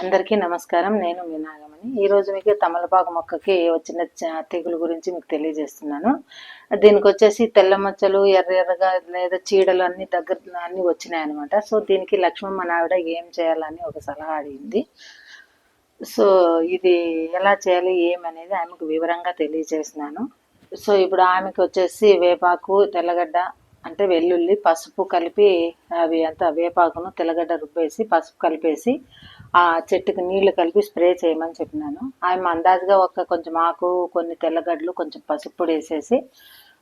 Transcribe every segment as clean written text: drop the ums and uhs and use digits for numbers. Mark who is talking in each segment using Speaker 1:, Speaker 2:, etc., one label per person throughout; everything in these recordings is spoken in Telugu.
Speaker 1: అందరికీ నమస్కారం. నేను మీ నాగమణి. ఈరోజు మీకు తమలపాకు మొక్కకి వచ్చిన తెగులు గురించి మీకు తెలియజేస్తున్నాను. దీనికి వచ్చేసి తెల్ల మచ్చలు, ఎర్రగా లేదా చీడలు అన్ని అన్ని వచ్చినాయి అనమాట. సో దీనికి లక్ష్మమ్మ ఆవిడ ఏం చేయాలని ఒక సలహా అడిగింది. సో ఇది ఎలా చేయాలి ఏమనేది ఆమెకు వివరంగా తెలియజేస్తున్నాను. సో ఇప్పుడు ఆమెకు వచ్చేసి వేపాకు, తెల్లగడ్డ అంటే వెల్లుల్లి, పసుపు కలిపి అవి అంతా వేపాకును తెల్లగడ్డ రుబ్బేసి పసుపు కలిపేసి ఆ చెట్టుకి నీళ్లు కలిపి స్ప్రే చేయమని చెప్పినాను. ఆమె అందాజుగా కొంచెం ఆకు, కొన్ని తెల్లగడ్డలు, కొంచెం పసుపు పొడి వేసేసి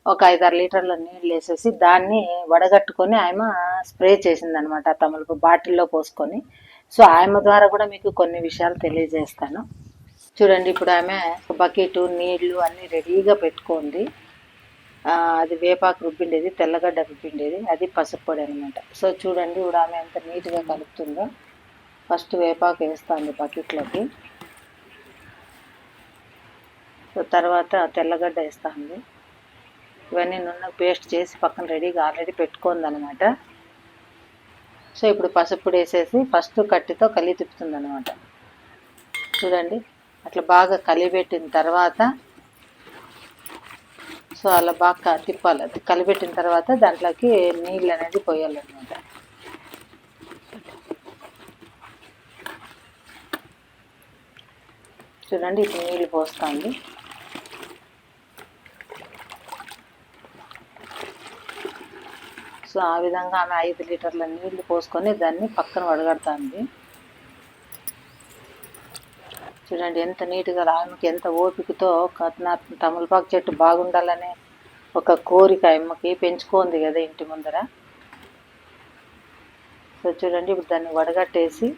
Speaker 1: ఒక 5-6 లీటర్ల నీళ్ళు వేసేసి దాన్ని వడగట్టుకొని ఆమె స్ప్రే చేసిందనమాట. తమలపు బాటిల్లో పోసుకొని. సో ఆమె ద్వారా కూడా మీకు కొన్ని విషయాలు తెలియజేస్తాను. చూడండి, ఇప్పుడు ఆమె బకెట్ నీళ్లు అన్నీ రెడీగా పెట్టుకుంది. అది వేపాకు రుబ్బిండేది, తెల్లగడ్డ రుబ్బిండేది, అది పసుపు పొడి అనమాట. సో చూడండి, ఇప్పుడు ఆమె ఎంత నీట్గా కలుపుతుందో. ఫస్ట్ వేపాకు వేస్తుంది బకెట్లోకి, సో తర్వాత తెల్లగడ్డ వేస్తుంది. ఇవన్నీ నున్న పేస్ట్ చేసి పక్కన రెడీగా ఆల్రెడీ పెట్టుకుంది అనమాట. సో ఇప్పుడు పసుపు పొడి వేసేసి ఫస్ట్ కట్టితో కలిపి తిప్పుతుంది అనమాట. చూడండి, అట్లా బాగా కలిపెట్టిన తర్వాత సో అలా బాగా తిప్పాలి. అది కలిపెట్టిన తర్వాత దాంట్లోకి నీళ్ళు అనేది పోయాలన్నమాట. చూడండి, ఇప్పుడు నీళ్ళు పోస్తుంది. సో ఆ విధంగా ఆమె 5 లీటర్ల నీళ్లు పోసుకొని దాన్ని పక్కన వడగడుతుంది. చూడండి ఎంత నీట్గా, ఆమెకి ఎంత ఓపికతో తమలపాకు చెట్టు బాగుండాలనే ఒక కోరిక అమ్మకి పెంచుకోంది కదా ఇంటి ముందర. సో చూడండి, ఇప్పుడు దాన్ని వడగట్టేసి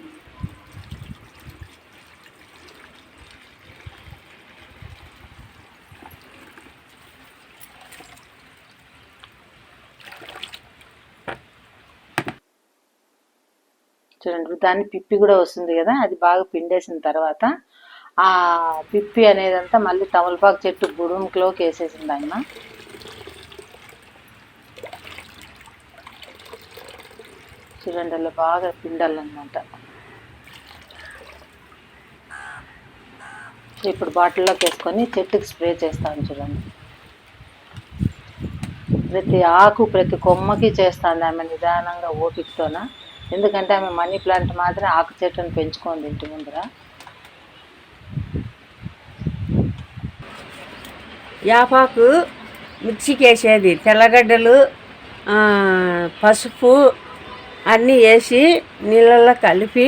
Speaker 1: చూడండి దాన్ని పిప్పి కూడా వస్తుంది కదా, అది బాగా పిండేసిన తర్వాత ఆ పిప్పి అనేదంతా మళ్ళీ తమలపాకు చెట్టు బుడుములోకి వేసేసింది ఆయన. చూడండి, అలా బాగా పిండాలన్నమాట. ఇప్పుడు బాటిల్లోకి వేసుకొని చెట్టుకి స్ప్రే చేస్తాను. చూడండి, ప్రతి ఆకు ప్రతి కొమ్మకి చేస్తాను ఆమె నిదానంగా ఓపికతోన. ఎందుకంటే ఆమె మనీ ప్లాంట్ మాత్రం ఆకు చెట్టును పెంచుకోండి ఇంటి ముందర.
Speaker 2: యాపాకు మిక్సీకి వేసేది, తెల్లగడ్డలు, పసుపు అన్నీ వేసి నీళ్ళల్లో కలిపి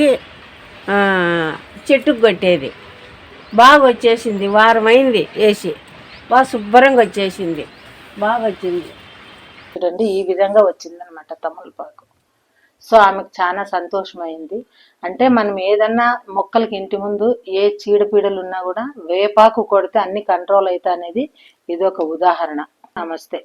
Speaker 2: చెట్టుకు కొట్టేది. బాగా వచ్చేసింది, వారమైంది వేసి, బాగా శుభ్రంగా వచ్చేసింది, బాగా వచ్చింది.
Speaker 1: చూడండి, ఈ విధంగా వచ్చిందనమాట తమలపాకు. సో ఆమెకు చాలా సంతోషమైంది. అంటే మనం ఏదన్నా మొక్కలకి ఇంటి ముందు ఏ చీడపీడలు ఉన్నా కూడా వేపాకు కొడితే అన్ని కంట్రోల్ అవుతా అనేది ఇది ఒక ఉదాహరణ. నమస్తే.